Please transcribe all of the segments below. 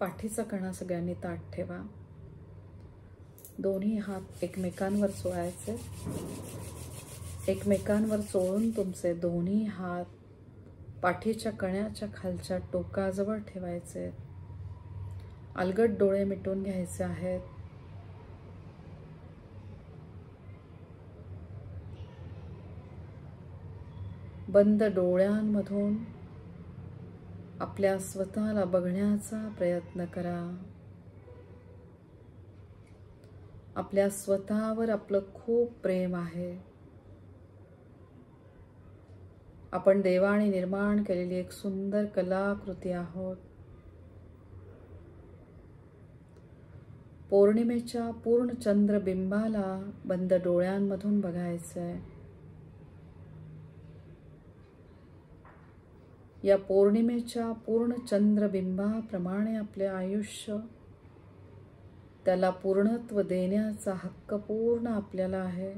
पाठीचा कणा सगळ्यांनी ताठ ठेवा. दोन्ही हात एकमेकांवर चोळायचे. एकमेकांवर चोळून तुमचे दोन्ही हात पाठीच्या कण्याच्या खालच्या टोकाजवळ ठेवायचे. अलगद डोळे मिटून घ्यायचे आहेत. बंद डोळ्यांमधून आपल्या स्वतःला बघण्याचा प्रयत्न करा. आपल्या स्वतःवर आपलं खूप प्रेम आहे. आपण देवाने निर्माण केलेली एक सुंदर कलाकृती आहोत. पौर्णिमेच्या पूर्ण चंद्रबिंबाला बंद डोळ्यांमधून बघायचंय. या पौर्णिमेच्या पूर्ण चंद्रबिंबाप्रमाणे आपले आयुष्य, त्याला पूर्णत्व देण्याचा हक्क पूर्ण आपल्याला आहे.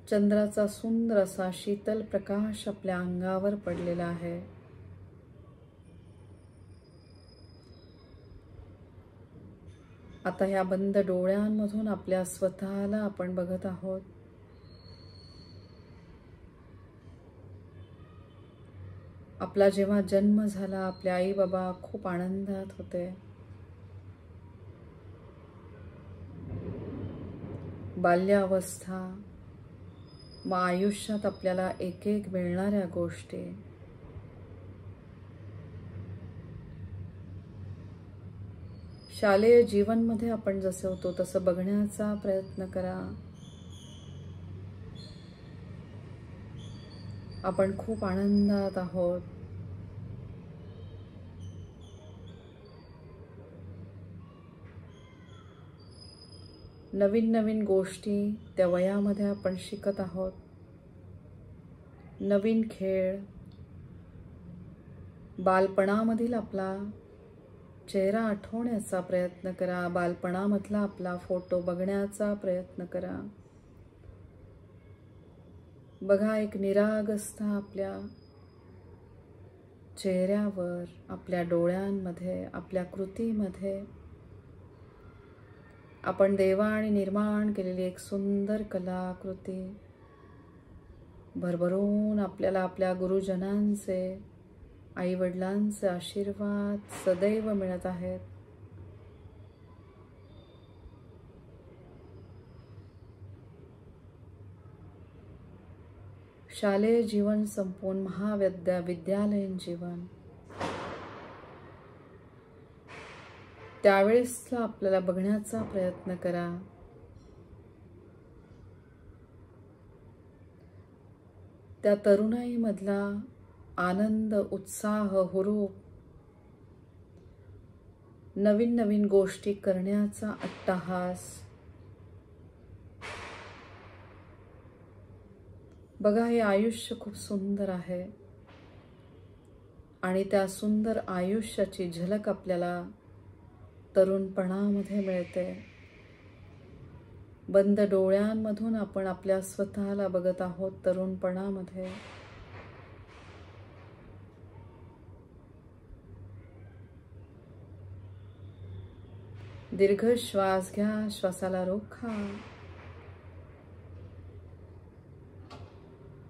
चंद्राचा सुंदर असा शीतल प्रकाश आपल्या अंगावर पडलेला आहे. आता ह्या बंद डोळ्यांमधून आपल्या स्वतःला आपण बघत आहोत. आपला जेव्हा जन्म झाला, आपले आई बाबा खूप आनंदात होते. बाल्यावस्था, मग आयुष्यात आपल्याला एक एक मिळणाऱ्या गोष्टी, शालेय जीवनमध्ये आपण जसे होतो तसं बघण्याचा प्रयत्न करा. आपण खूप आनंदात आहोत. नवीन नवीन गोष्टी त्या वयामध्ये आपण शिकत आहोत. नवीन खेळ, बालपणामधील आपला चेहरा आठवण्याचा प्रयत्न करा. बालपणामधला आपला फोटो बघण्याचा प्रयत्न करा. बघा, एक निरागसता आपल्या चेहऱ्यावर, आपल्या डोळ्यांमध्ये, आपल्या कृतीमध्ये. आपण देवाने निर्माण केलेली एक सुंदर कलाकृती. भरभरून आपल्याला आपल्या गुरुजनांचे, आई वडिलांचे आशीर्वाद सदैव मिळत आहेत. शालेय जीवन संपून महाविद्यालयीन जीवन, त्यावेळेस आपल्याला बघण्याचा प्रयत्न करा. त्या तरुणाईमधला आनंद, उत्साह, हुरूप, नवीन नवीन गोष्टी करण्याचा अट्टाहास. बघा, हे आयुष्य खूप सुंदर आहे आणि त्या सुंदर आयुष्याची झलक आपल्याला तरुणपणामध्ये मिळते. बंद डोळ्यांमधून आपण आपल्या स्वतःला बघत आहोत तरुणपणामध्ये. दीर्घ श्वास घ्या, श्वासाला रोखा.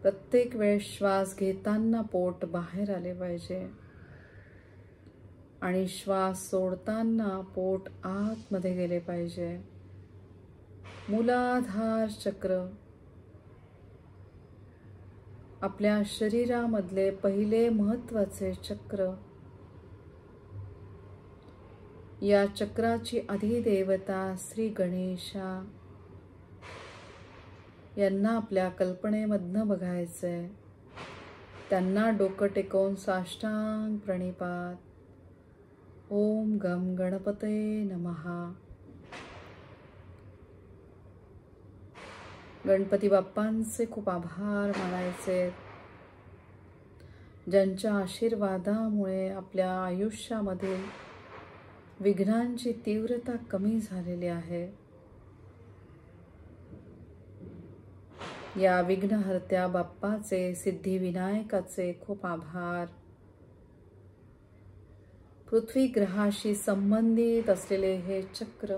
प्रत्येक वेळेस श्वास घेताना पोट बाहेर आले पाहिजे आणि श्वास सोडताना पोट आतमध्ये गेले पाहिजे. मूलाधार चक्र आपल्या शरीरामधले पहिले महत्त्वाचे चक्र. या चक्राची अधिदेवता श्री गणेशा यांना आपल्या कल्पनेमधनं बघायचंय. त्यांना डोकं टेकवून साष्टांग प्रणिपात. ओम गम गणपते नमः. गणपती बाप्पांचे खूप आभार मानायचे, ज्यांच्या आशीर्वादामुळे आपल्या आयुष्यामध्ये विघ्नांची तीव्रता कमी झालेली आहे. या विघ्नहर्त्या बाप्पाचे, सिद्धिविनायकाचे खूप आभार. पृथ्वी ग्रहाशी संबंधित असलेले हे चक्र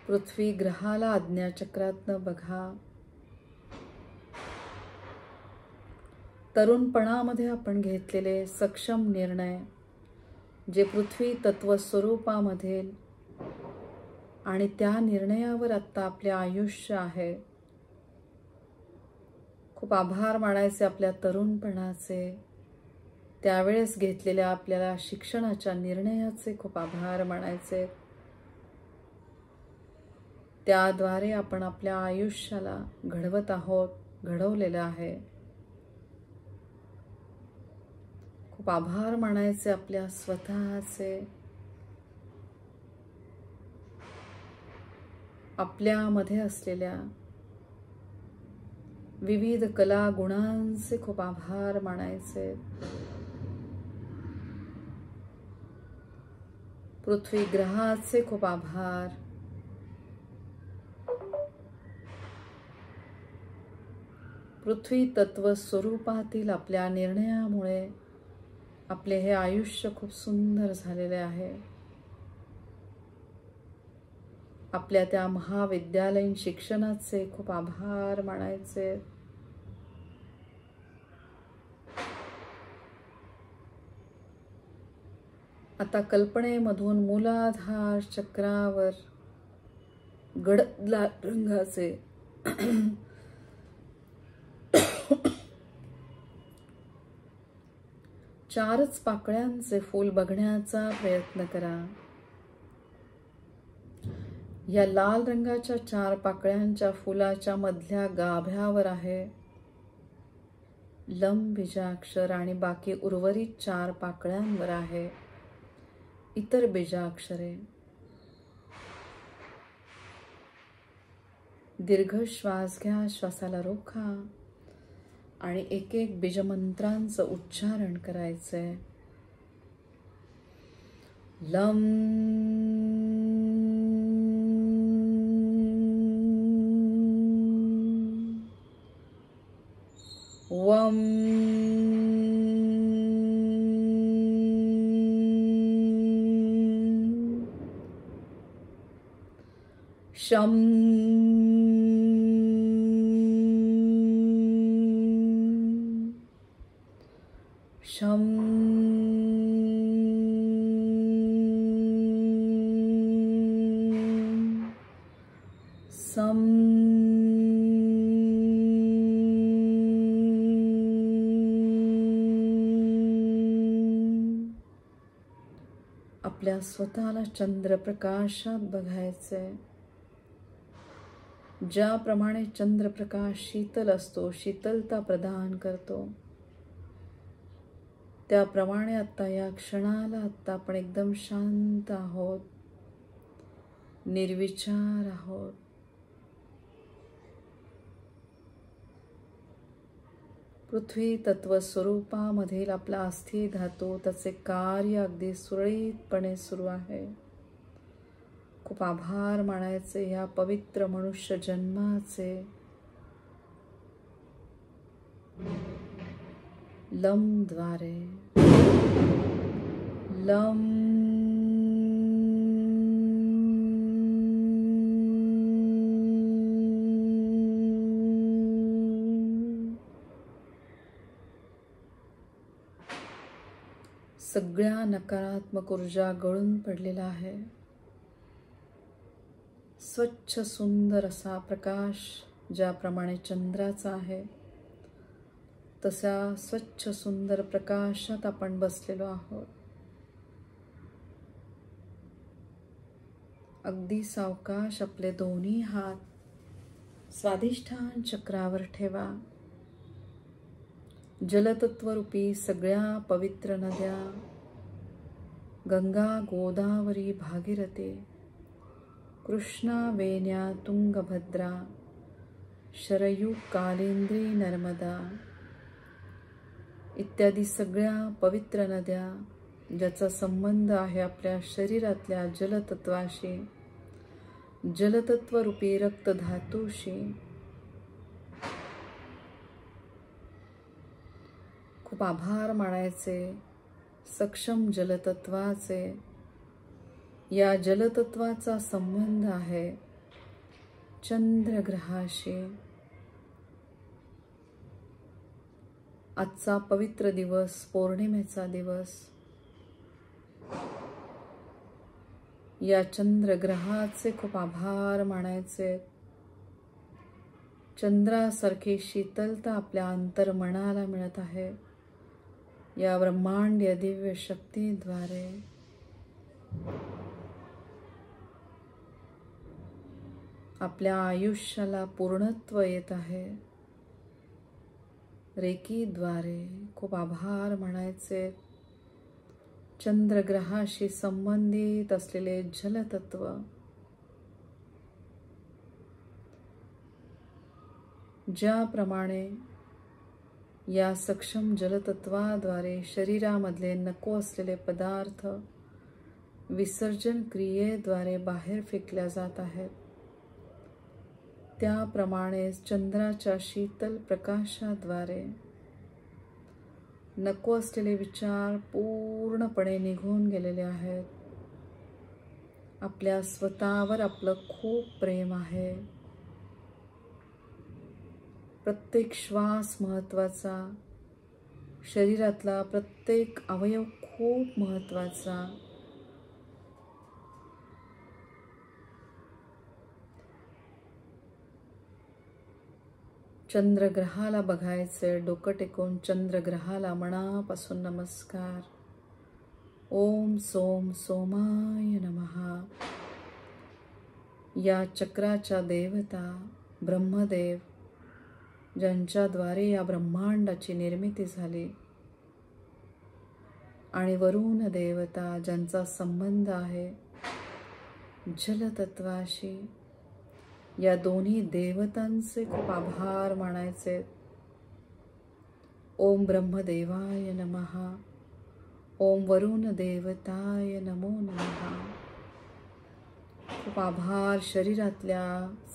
पृथ्वी ग्रहाला आज्ञाचक्रातनं बघा. तरुणपणामध्ये आपण घेतलेले सक्षम निर्णय जे पृथ्वी तत्व स्वरूपामधील आणि त्या निर्णयावर आता आपले आयुष्य आहे. खूप आभार मानायचे आपल्या तरुणपणाचे, त्यावेळेस घेतलेल्या आपल्याला शिक्षणाच्या निर्णयाचे खूप आभार मानायचे. त्याद्वारे आपण आपल्या आयुष्याला घडवत आहोत, घडवलेलं आहे. खूप आभार मानायचे आपल्या स्वतःचे, आपल्यामध्ये असलेल्या विविध कला गुणांचे खूप आभार मानायचे. पृथ्वी ग्रहाचे खूप आभार. पृथ्वी तत्व स्वरूपातील आपल्या निर्णयामुळे आपले हे आयुष्य खूप सुंदर झालेले आहे. आपल्या त्या महाविद्यालयीन शिक्षणाचे खूप आभार मानायचे. आता कल्पनेमधून मूलाधार चक्रावर गडद लाल रंगाचे चारच पाकळ्यांचे फूल बघण्याचा प्रयत्न करा. या लाल रंगाच्या 4 पाकळ्यांच्या फुलाच्या मधल्या गाभ्यावर आहे लम बीजाक्षर आणि बाकी उर्वरित 4 पाकळ्यांवर आहे इतर बीजाक्षरे. दीर्घ श्वास घ्या, श्वासाला रोखा आणि एक एक बीजमंत्रांचं उच्चारण करायचंय. लम वम शम शम सम आपल्या स्वतःला चंद्रप्रकाशात बघायचंय. ज्याप्रमाणे चंद्रप्रकाश शीतल असतो, शीतलता प्रदान करतो, त्याप्रमाणे आता या क्षणाला आता आपण एकदम शांत आहोत, निर्विचार आहोत. पृथ्वी तत्व स्वरूपामधील आपला अस्थि धातू त्याचे कार्य अगदी सुरळीतपणे सुरू आहे. खूप आभार मानायचे या पवित्र मनुष्य जन्माचे. लम द्वारे लम सगळ्या नकारात्मक ऊर्जा गळून पडलेला आहे. स्वच्छ सुंदर असा प्रकाश ज्याप्रमाणे चंद्राचा आहे तसा स्वच्छ सुंदर प्रकाशात आपण बसलेलो आहोत. अगदी सावकाश आपले दोन्ही हात स्वाधिष्ठान चक्रावर ठेवा. जलतत्वरूपी सगळ्या पवित्र नद्या गंगा, गोदावरी, भागीरथी, कृष्णा, वेण्या, तुंगभद्रा, शरयू, कालिंदी, नर्मदा इत्यादी सगळ्या पवित्र नद्या ज्याचा संबंध आहे आपल्या शरीरातल्या जलतत्वाशी जलतत्व रूपी रक्त धातूशी खूप आभार मानायचे सक्षम जलतत्वाचे। या जलतत्वाचा संबंध आहे चंद्रग्रहाशी। आजचा पवित्र दिवस, पौर्णिमेचा दिवस, या चंद्रग्रहाचे खूप आभार मानायचे। चंद्रासारखी शीतलता आपल्या अंतर्मनाला मिळत आहे या ब्रह्मांडीय दिव्य शक्तीद्वारे। आपल्या आयुष्याला पूर्णत्व येत आहे। रेकीद्वारे खूप आभार मानायचे। चंद्रग्रहाशी संबंधित असलेले जलतत्व ज्याप्रमाणे या सक्षम जलतत्वाद्वारे शरीरामधले नको असलेले पदार्थ विसर्जन क्रियेद्वारे बाहेर फेकल्या जात आहेत, त्याप्रमाणे चंद्राच्या शीतल प्रकाशाद्वारे नको असलेले विचार पूर्णपणे निघून गेलेले आहेत। आपल्या स्वतःवर आपलं खूप प्रेम आहे। प्रत्येक श्वास महत्त्वाचा, शरीरातला प्रत्येक अवयव खूप महत्त्वाचा। चंद्रग्रहाला बघायचे, डोकं टेकून चंद्रग्रहाला मनापासून नमस्कार। ओम सोम सोमाय नमः। या चक्राच्या देवता ब्रह्मदेव, ज्यांच्याद्वारे या ब्रह्मांडाची निर्मिती झाली, आणि वरुण देवता, ज्यांचा संबंध आहे जलतत्वाशी, या दोन्ही देवतांचे खूप आभार मानायचे। ओम ब्रह्मदेवाय नमः। ओम वरुण देवताय नमो नमः। खूप आभार शरीरातल्या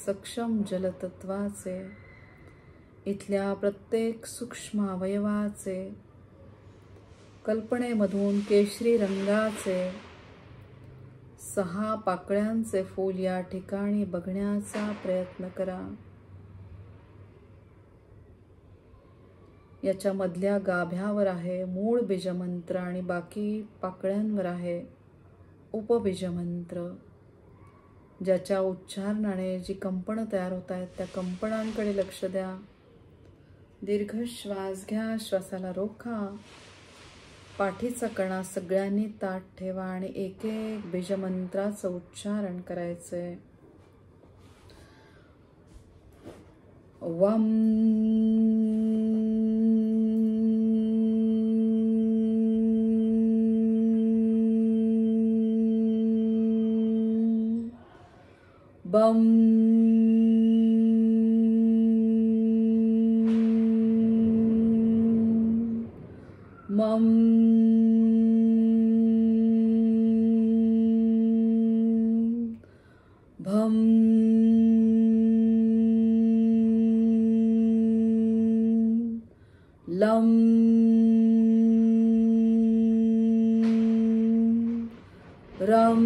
सक्षम जलतत्वाचे, इथल्या प्रत्येक सूक्ष्म अवयवाचे, कल्पनेमधून केशरी रंगाचे 6 पाकळ्यांचे फूल या ठिकाणी बघण्याचा प्रयत्न करा। याच्या मधल्या गाभ्यावर आहे मूळ बीजमंत्र आणि बाकी पाकळ्यांवर आहे उपबीजमंत्र, ज्याच्या उच्चारणाने जी कंपनं तयार होत आहेत त्या कंपनांकडे लक्ष द्या। दीर्घ श्वास घ्या, श्वासाला रोखा, पाठीचा कणा सगळ्यांनी ताठ ठेवा आणि एक एक बीजमंत्राचं उच्चारण करायचंय। वम बम मम भम लं रं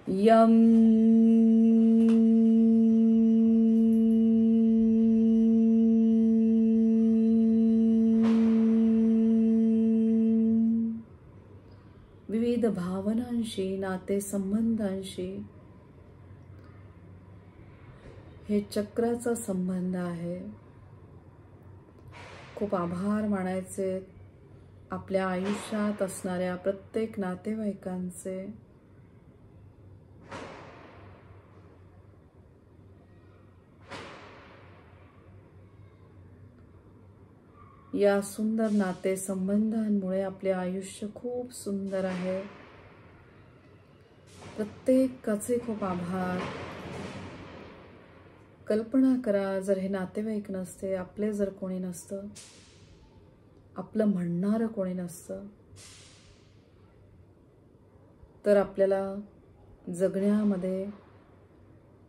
यं विविध भावनांशी, नातेसंबंधांशी हे चक्राचा संबंध आहे। खूप आभार मानायचे आपल्या आयुष्यात असणाऱ्या प्रत्येक नातेवाईकांचे। या सुंदर नातेसंबंधांमुळे आपले आयुष्य खूप सुंदर आहे। प्रत्येकाचे खूप आभार। कल्पना करा, जर हे नातेवाईक नसते, आपले जर कोणी नसतं, आपलं म्हणणारं कोणी नसतं, तर आपल्याला जगण्यामध्ये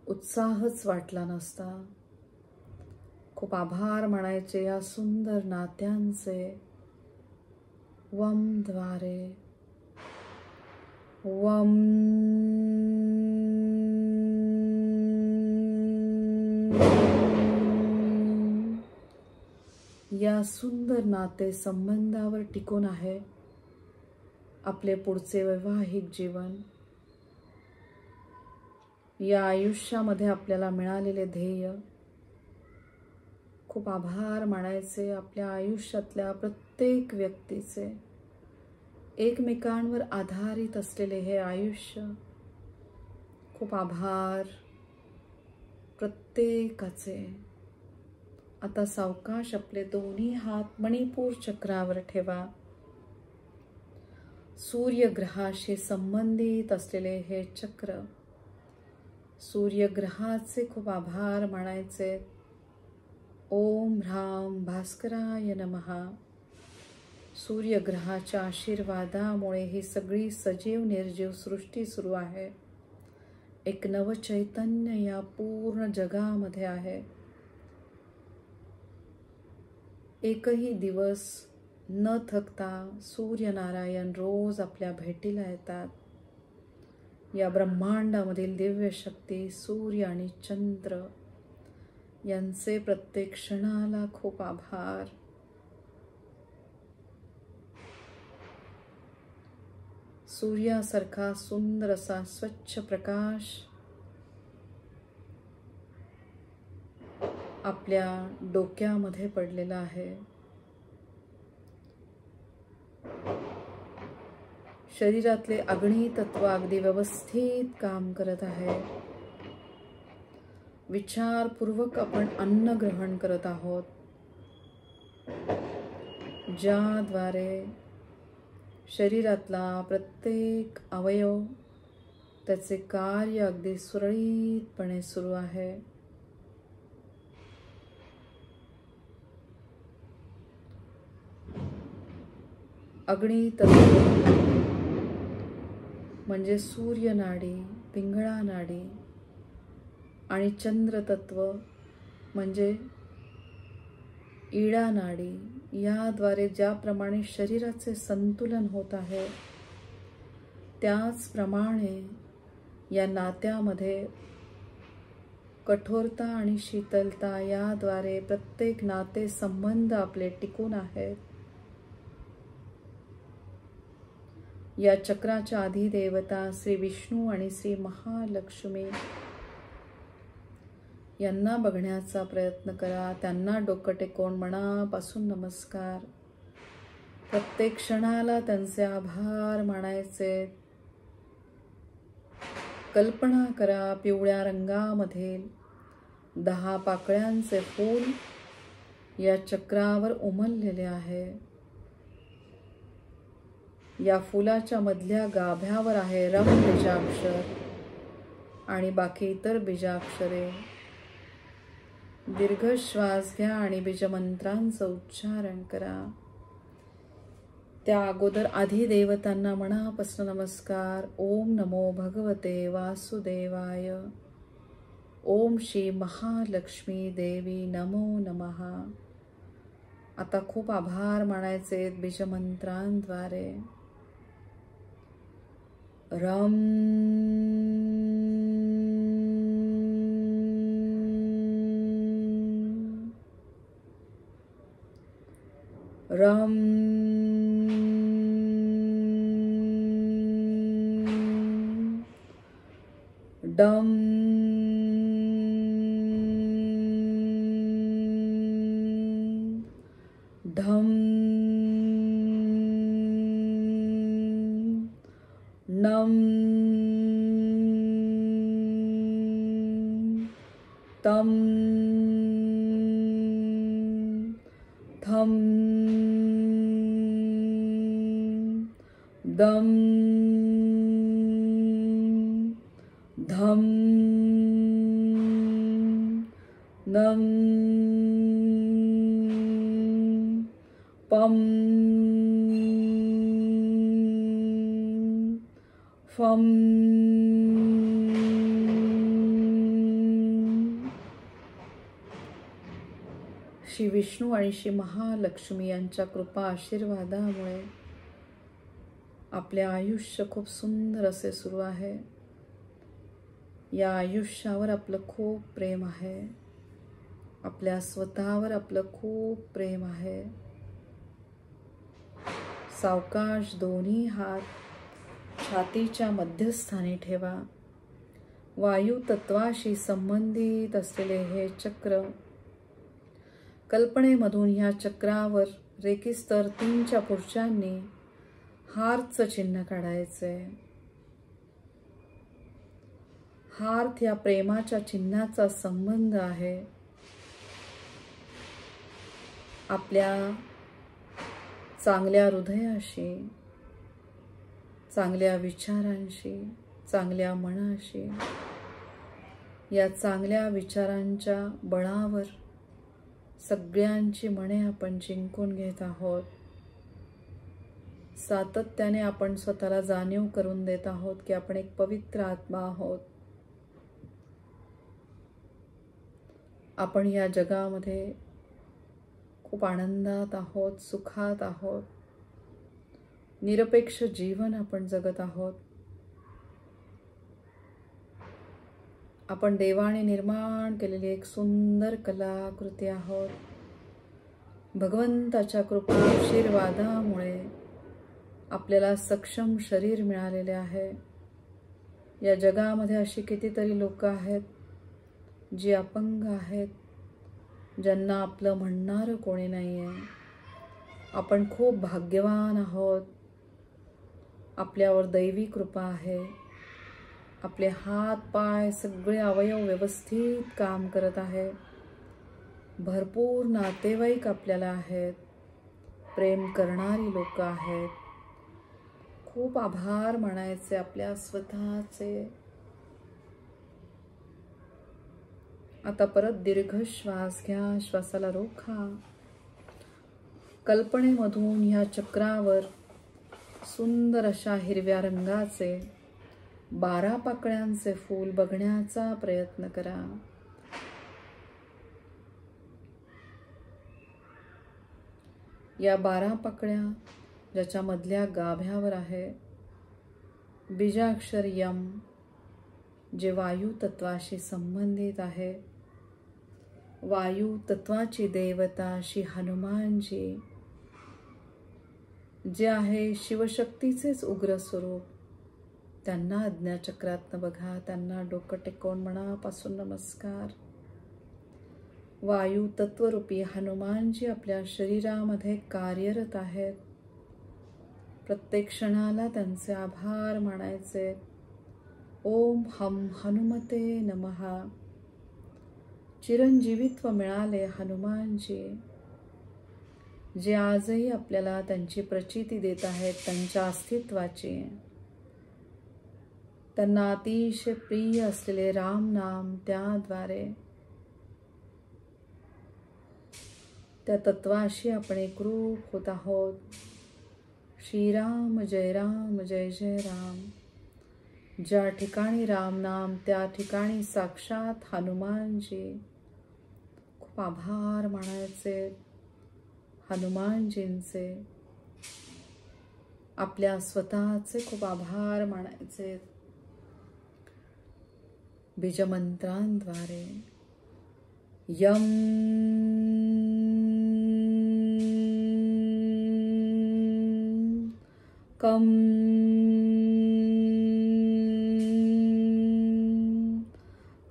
उत्साहच वाटला नसता. खूप आभार मानायचे या सुंदर नात्यांचे. वम द्वारे वम. या सुंदर नाते संबंधावर टिकून आहे आपले पुढचे वैवाहिक जीवन. या आयुष्यामध्ये आपल्याला मिळालेले ध्येय. खूप आभार मानायचे आपल्या आयुष्यातल्या प्रत्येक व्यक्तीचे. एकमेकांवर आधारित असलेले हे आयुष्य. खूप आभार प्रत्येकाचे. आता सावकाश आपले दोन्ही हात मणिपूर चक्रावर ठेवा. सूर्यग्रहाशी संबंधित असलेले हे चक्र. सूर्यग्रहाचे खूप आभार मानायचे. ओम ह्राम भास्कराय नमः. सूर्यग्रहाच्या आशीर्वादामुळे ही सगळी सजीव निर्जीव सृष्टी सुरू आहे. एक नवचैतन्य या पूर्ण जगामध्ये आहे. एकही दिवस न थकता सूर्यनारायण रोज आपल्या भेटीला येतात. या ब्रह्मांडामधील दिव्य शक्ती सूर्य आणि चंद्र यांचे प्रत्येक क्षणाला खूप आभार. सूर्यासारखा सुंदर असा स्वच्छ प्रकाश आपल्या डोक्यामध्ये पडलेला आहे. शरीरातले अग्नी तत्व अगदी व्यवस्थित काम करत आहे. विचारपूर्वक आपण अन्न ग्रहण करत आहोत, ज्याद्वारे शरीरातला प्रत्येक अवयव त्याचे कार्य अगदी सुरळीतपणे सुरू आहे. अग्नी तत्व म्हणजे सूर्य नाडी, पिंगळा नाडी, आणि चंद्र तत्व म्हणजे ईळा नाडी. याद्वारे ज्याप्रमाणे शरीराचे संतुलन होत आहे, त्याचप्रमाणे या नात्यामध्ये कठोरता आणि शीतलता याद्वारे प्रत्येक नाते संबंध आपले टिकून आहेत. या चक्राच्या अधिदेवता श्री विष्णू आणि श्री महालक्ष्मी यांना बघण्याचा प्रयत्न करा. त्यांना डोकं टेकवून मनापासून नमस्कार. प्रत्येक क्षणाला त्यांचे आभार मानायचे. कल्पना करा पिवळ्या रंगामधील 10 पाकळ्यांचे फूल या चक्रावर उमललेले आहे. या फुलाच्या मधल्या गाभ्यावर आहे रम बीजाक्षर आणि बाकी इतर बीजाक्षरे. दीर्घ श्वास घ्या आणि बीजमंत्रांचं उच्चारण करा. त्या अगोदर अधिदेवतांना मनापासून नमस्कार. ओम नमो भगवते वासुदेवाय. ओम श्री महालक्ष्मी देवी नमो नमः. आता खूप आभार मानायचे बीजमंत्रांद्वारे. रम रम डम धम नम तम थम दम धम नम पम फम श्री विष्णू आणि श्री महालक्ष्मी यांच्या कृपा आशीर्वादामुळे आपले आयुष्य खूप सुंदर असे सुरू आहे. या आयुष्यावर आपलं खूप प्रेम आहे. आपल्या स्वतःवर आपलं खूप प्रेम आहे. सावकाश दोन्ही हात छातीच्या मध्यस्थानी ठेवा. वायू तत्वाशी संबंधित असलेले हे चक्र, कल्पनेमधून ह्या चक्रावर रेकी स्तर 3च्या पुढच्यांनी हार्टचं चिन्ह काढायचंय. हार्ट या प्रेमाच्या चिन्हाचा संबंध आहे आपल्या चांगल्या हृदयाशी, चांगल्या विचारांशी, चांगल्या मनाशी. या चांगल्या विचारांच्या बळावर सगळ्यांची मने आपण जिंकून घेत आहोत. सातत्याने आपण स्वतःला जाणीव करून देत आहोत की आपण एक पवित्र आत्मा आहोत. आपण या जगामध्ये खूप आनंदात आहोत, सुखात आहोत. निरपेक्ष जीवन आपण जगत आहोत. आपण देवाने निर्माण केलेली एक सुंदर कलाकृती आहोत. भगवंताच्या कृपा आशीर्वादामुळे आपल्याला सक्षम शरीर मिळालेले आहे. या जगामध्ये अशी कितीतरी लोक आहेत जी अपंग आहेत, ज्यांना आपलं म्हणणारं कोणी नाही आहे. आपण खूप भाग्यवान आहोत. आपल्यावर दैवी कृपा आहे. आपले हात पाय सगळे अवयव व्यवस्थित काम करत आहे. भरपूर नातेवाईक आपल्याला आहेत. प्रेम करणारी लोक आहेत. खूप आभार मानायचे आपल्या स्वतःचे. आता परत दीर्घ श्वास घ्या. श्वासाला रोखा. कल्पनेमधून ह्या चक्रावर सुंदर अशा हिरव्या रंगाचे 12 पाकळ्यांचे फूल बघण्याचा प्रयत्न करा. या 12 पाकळ्या ज्याच्या मधल्या गाभ्यावर आहे बीजाक्षर यम, जे वायू तत्वाशी संबंधित आहे. वायू तत्वाची देवता श्री हनुमानजी, जे आहे शिवशक्तीचेच उग्र स्वरूप, त्यांना आज्ञाचक्रातनं बघा. त्यांना डोकं टेकवून मनापासून नमस्कार. वायू तत्वरूपी हनुमानजी आपल्या शरीरामध्ये कार्यरत आहेत. प्रत्येक क्षणाला त्यांचे आभार मानायचे. ओम हम हनुमते नमः. चिरंजीवित्व मिळाले हनुमानजी, जे आजही आपल्याला त्यांची प्रचिती देत आहेत, त्यांच्या अस्तित्वाची. त्यांना अतिशय प्रिय असलेले राम नाम त्याद्वारे त्या तत्वाशी आपण एकरूप होत आहोत. श्रीराम जय राम जय जय राम. ज्या ठिकाणी राम नाम त्या ठिकाणी साक्षात हनुमानजी. खूप आभार मानायचे हनुमानजींचे. आपल्या स्वतःचे खूप आभार मानायचे. बीजमंत्रांद्वारे यम कम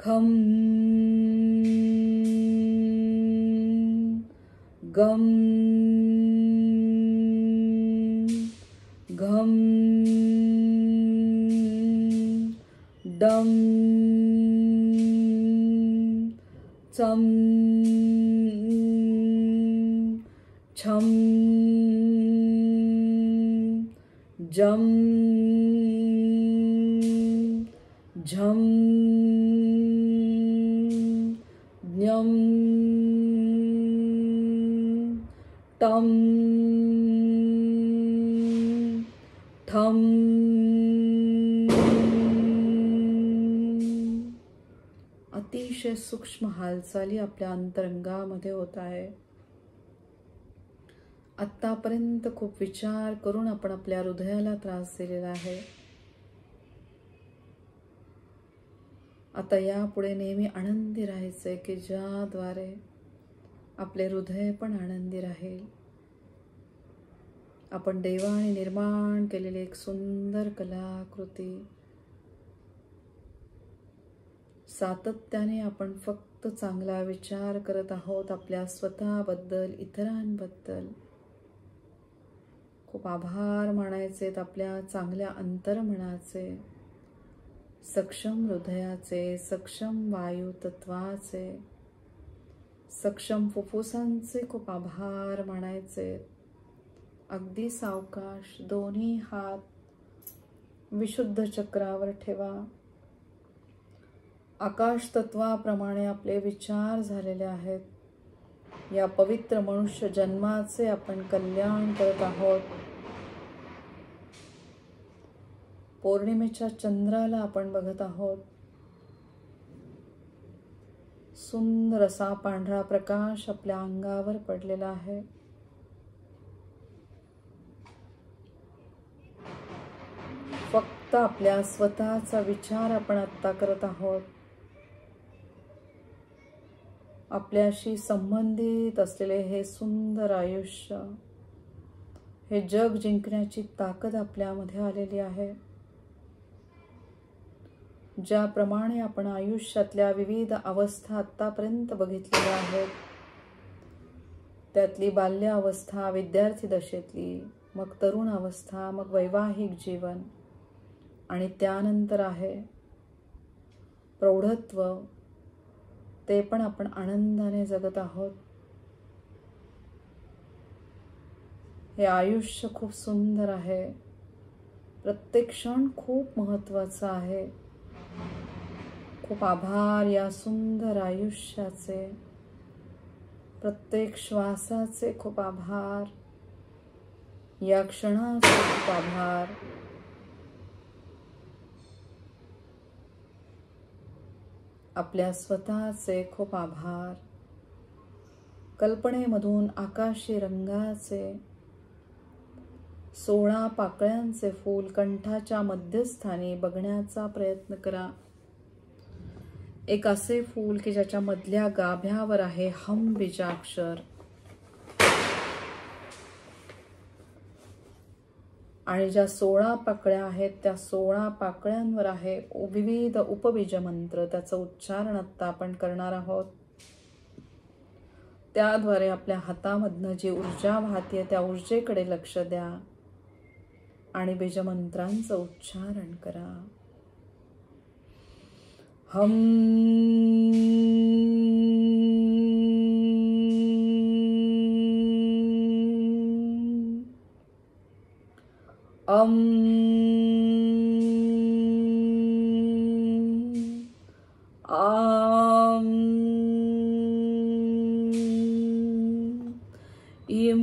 खम गम घम डम चम छम जम झम ज्ञम टम ठम अतिशय सूक्ष्म हालचाली आपल्या अंतरंगामध्ये होत आहे. आत्तापर्यंत खूप विचार करून आपण आपल्या हृदयाला त्रास दिलेला आहे. आता यापुढे नेहमी आनंदी राहायचंय की ज्याद्वारे आपले हृदय पण आनंदी राहील. आपण देवाने निर्माण केलेली एक सुंदर कलाकृती सातत्याने आपण फक्त चांगला विचार करत आहोत. आपल्या स्वतःबद्दल, इतरांबद्दल खूप आभार मानायचे. आपल्या चांगल्या अंतर्मनाचे, सक्षम हृदयाचे, सक्षम वायू तत्वाचे, सक्षम फुफ्फुसांचे खूप आभार मानायचे. अगदी सावकाश दोन्ही हात विशुद्ध चक्रावर ठेवा. आकाश तत्वाप्रमाणे आपले विचार झालेले आहेत. या पवित्र मनुष्य जन्माचे आपण कल्याण करत आहोत. पौर्णिमेच्या चंद्राला आपण बघत आहोत. सुंदर असा पांढरा प्रकाश आपल्या अंगावर पडलेला आहे. फक्त आपल्या स्वतःचा विचार आपण आत्ता करत आहोत. आपल्याशी संबंधित असलेले हे सुंदर आयुष्य, हे जग जिंकण्याची ताकद आपल्यामध्ये आलेली आहे. ज्याप्रमाणे आपण आयुष्यातल्या विविध अवस्था आत्तापर्यंत बघितलेल्या आहेत, त्यातली बाल्य अवस्था, विद्यार्थी दशेतली, मग तरुण अवस्था, मग वैवाहिक जीवन आणि त्यानंतर आहे प्रौढत्व, ते पण आपण आनंदाने जगत आहोत. हे आयुष्य खूप सुंदर आहे. प्रत्येक क्षण खूप महत्त्वाचा आहे. खूप आभार या सुंदर आयुष्याचे. प्रत्येक श्वासाचे खूप आभार. या क्षणाचे खूप आभार. आपल्या स्वतःचे खूप आभार. कल्पनेमधून आकाशी रंगाचे 16 पाकळ्यांचे फूल कंठाच्या मध्यस्थानी बघण्याचा प्रयत्न करा. एक असे फूल की ज्याच्या मधल्या गाभ्यावर आहे हम बीजाक्षर आणि ज्या 16 पाकळ्या आहेत त्या 16 पाकळ्यांवर आहे विविध उपबीज मंत्र. त्याचं उच्चारण आता आपण करणार आहोत. त्याद्वारे आपल्या हातामधनं जी ऊर्जा वाहते त्या ऊर्जेकडे लक्ष द्या आणि बीजमंत्रांचं उच्चारण करा. हम अम आम इम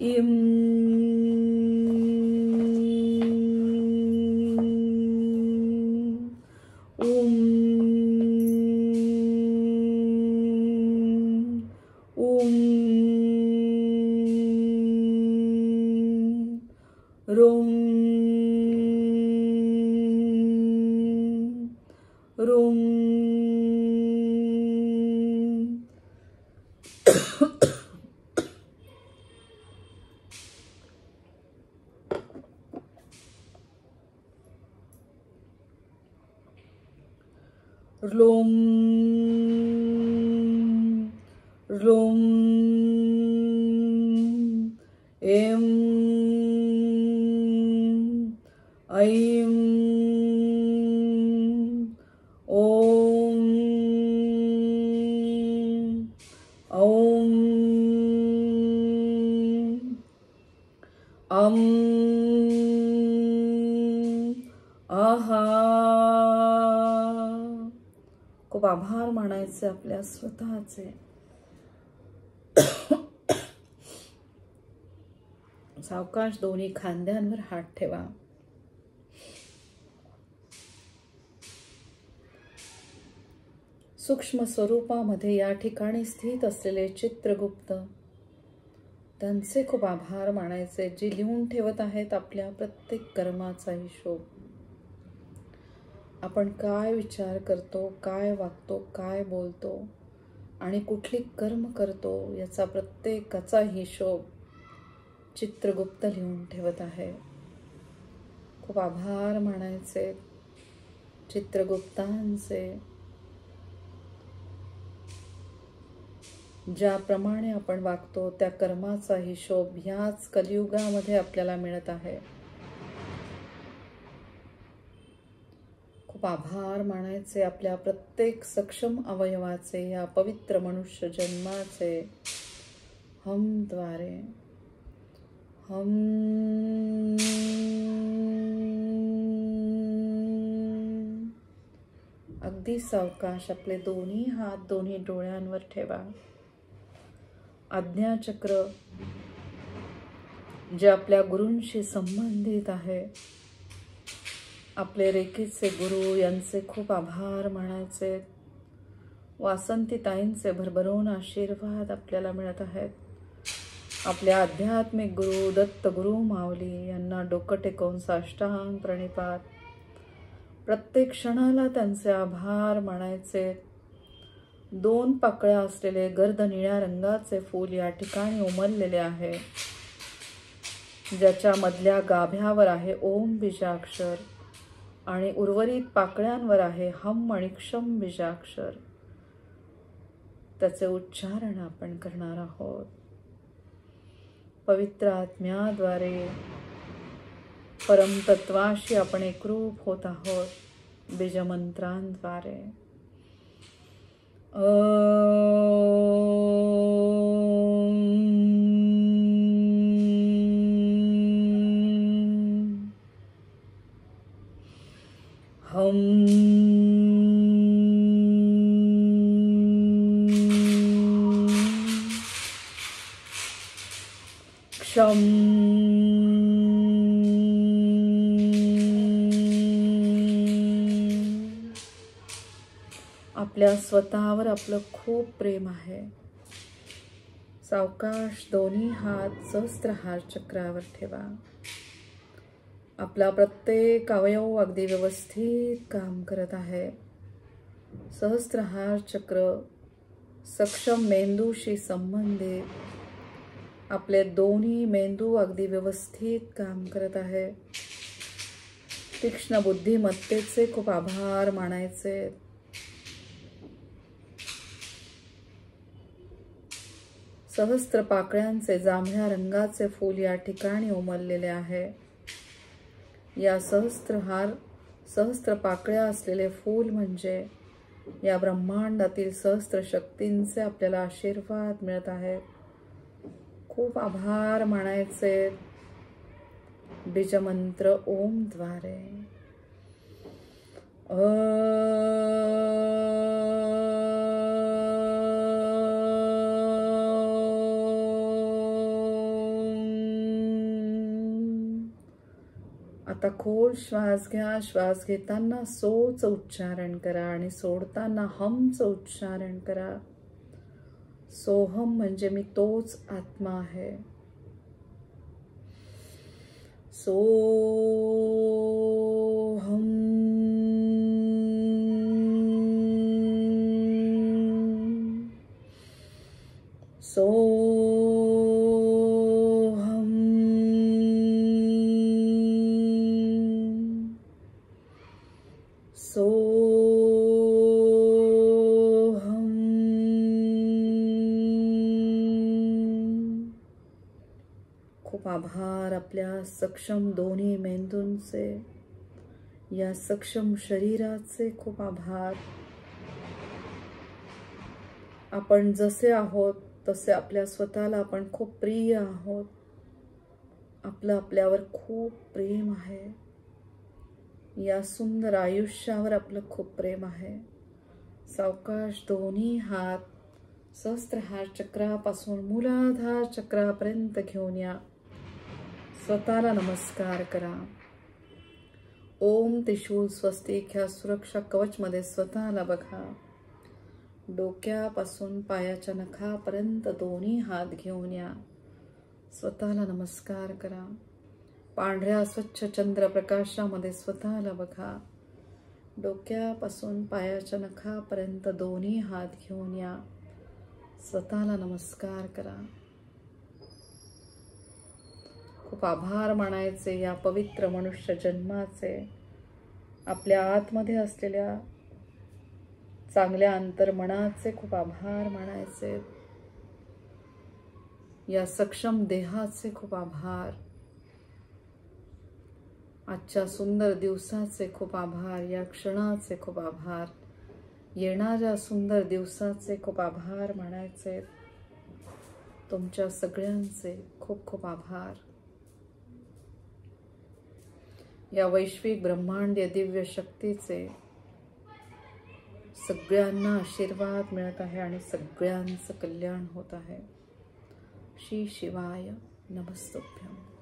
इम रोम रोम रोम रोम एम ऐं ओम औं अं आहा. खूप आभार मानायचे आपल्या स्वतःचे. सावकाश दोन्ही खांद्यांवर हात ठेवा. सूक्ष्म स्वरूपामध्ये या ठिकाणी स्थित असलेले चित्रगुप्त, त्यांचे खूप आभार मानायचे, जे लिहून ठेवत आहेत आपल्या प्रत्येक कर्माचा हिशोब. आपण काय विचार करतो, काय वागतो, काय बोलतो आणि कुठली कर्म करतो याचा प्रत्येकाचा हिशोब चित्रगुप्त लिहून ठेवत आहे. खूप आभार मानायचे चित्रगुप्तांचे. ज्याप्रमाणे आपण वागतो त्या कर्माचा हिशोब ह्याच कलियुगामध्ये आपल्याला मिळत आहे. खूप आभार मानायचे आपल्या प्रत्येक सक्षम अवयवाचे, या पवित्र मनुष्य जन्माचे. हमद्वारे हम. अगदी सावकाश आपले दोन्ही हात दोन्ही डोळ्यांवर ठेवा. आज्ञाचक्र जे आपल्या गुरूंशी संबंधित आहे, आपले रेखीचे गुरु, यांचे खूप आभार मानायचे. वासंती ताईंचे भरभरून आशीर्वाद आपल्याला मिळत आहेत. आपले आध्यात्मिक गुरु दत्त गुरु माऊली यांना डोकं टेकवून साष्टांग प्रणिपात. प्रत्येक क्षणाला त्यांचे आभार मानायचे. 2 पाकळ्या असलेले गर्द निळ्या रंगाचे फूल या ठिकाणी उमललेले आहे, ज्याच्या मधल्या गाभ्यावर आहे ओम बीजाक्षर आणि उर्वरित पाकळ्यांवर आहे हम आणि क्षम बीजाक्षर. त्याचे उच्चारण आपण करणार आहोत. पवित्र आत्म्याद्वारे परमतत्वाशी आपण एकरूप होत आहोत बीजमंत्रांद्वारे. हम क्षम आपल्या स्वतःवर आपलं खूप प्रेम आहे. सावकाश दोन्ही हात सहस्त्रहार चक्रावर ठेवा. आपला प्रत्येक अवयव अगदी व्यवस्थित काम करत आहे. सहस्त्रहार चक्र सक्षम मेंदूशी संबंधित. आपले दोन्ही मेंदू अगदी व्यवस्थित काम करत आहे. तीक्ष्ण बुद्धिमत्तेचे खूप आभार मानायचे. सहस्त्र पाकळ्यांचे जांभळ्या रंगाचे फूल या ठिकाणी उमललेले आहे. या सहस्त्र पाकळ्या असलेले फूल म्हणजे या ब्रह्मांडातील सहस्त्र शक्तींचे आपल्याला आशीर्वाद मिळत आहेत. खूप आभार मानायचे बीजमंत्र ओम द्वारे. आता खोल श्वास घ्या. श्वास घेताना सोचं उच्चारण करा आणि सोडताना हमचं उच्चारण करा. सोहम म्हणजे मी तोच आत्मा आहे. सोहम. सोहम. सोहम. खूप आभार आपल्या सक्षम दोन्ही मेंदूंचे, या सक्षम शरीराचे खूप आभार. आपण जसे आहोत तसे आपल्या स्वतःला आपण खूप प्रिय आहोत. आपलं आपल्यावर खूप प्रेम आहे. या सुंदर आयुष्यावर आपलं खूप प्रेम आहे. सावकाश दोन्ही हात सहस्त्रहार चक्रापासून मूलाधार चक्रापर्यंत घेऊन या. स्वतःला नमस्कार करा. ओम त्रिशूल स्वस्तिक ह्या सुरक्षा कवच मध्ये स्वतःला बघा. डोक्यापासून पायाच्या नखापर्यंत दोन्ही हात घेऊन या. स्वतःला नमस्कार करा. पांढऱ्या स्वच्छ चंद्रप्रकाशामध्ये स्वतःला बघा. डोक्यापासून पायाच्या नखापर्यंत दोन्ही हात घेऊन या. स्वतःला नमस्कार करा. खूप आभार मानायचे या पवित्र मनुष्य जन्माचे. आपल्या आतमध्ये असलेल्या चांगल्या अंतर्मनाचे खूप आभार मानायचे. या सक्षम देहाचे खूप आभार. आजच्या सुंदर दिवसाचे खूप आभार. या क्षणाचे खूप आभार. येणाऱ्या सुंदर दिवसाचे खूप आभार मानायचे. तुमच्या सगळ्यांचे खूप खूप आभार. या वैश्विक ब्रह्मांडीय दिव्य शक्तीचे सगळ्यांना आशीर्वाद मिळत आहे आणि सगळ्यांचं कल्याण होत आहे. श्री शिवाय नमस्तुभ्यं.